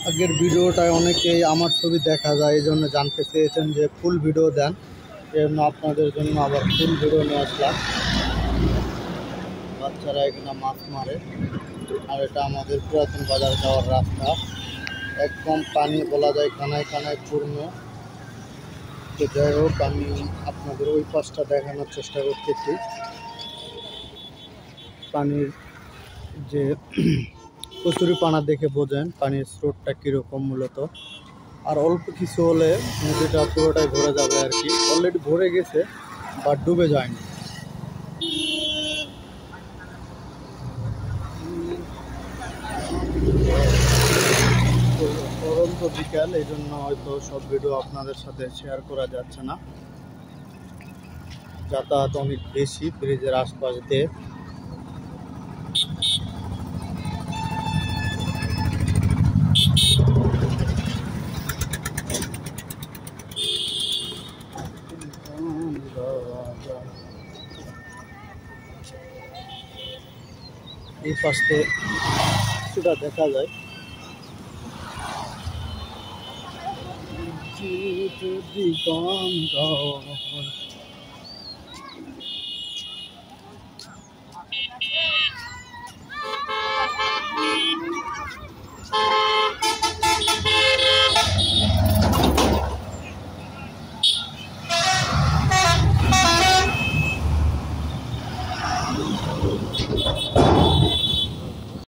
আগের ভিডিওটায় অনেকেই আমার ছবি দেখা যায়, এই জন্য জানতে চেয়েছেন যে ফুল ভিডিও দেন। এই জন্য আপনাদের জন্য আবার ফুল ভিডিও নিয়ে আসলাম। বাচ্চারা এখানে মাছ মারে, আর এটা আমাদের পুরাতন বাজার যাওয়ার রাস্তা। একদম পানি বলা যায় কানায় কানায় পূর্ণ। তো যাই হোক, আমি আপনাদের ওই পাশটা দেখানোর চেষ্টা করতেছি। পানির যে কচুরি পানা দেখে বোঝেন পানির স্রোতটা কীরকম মূলত। আর অল্প কিছু হলে নদীটা পুরোটাই ভরে যাবে আর কি। অলরেডি ভরে গেছে, বাট ডুবে যায়নি। পরন্ত বিকাল, এই জন্য হয়তো সব ভিডিও আপনাদের সাথে শেয়ার করা যাচ্ছে না। যাতায়াত অনেক বেশি ব্রিজের আশপাশ দিয়ে। এই পাশে সেটা দেখা যায়।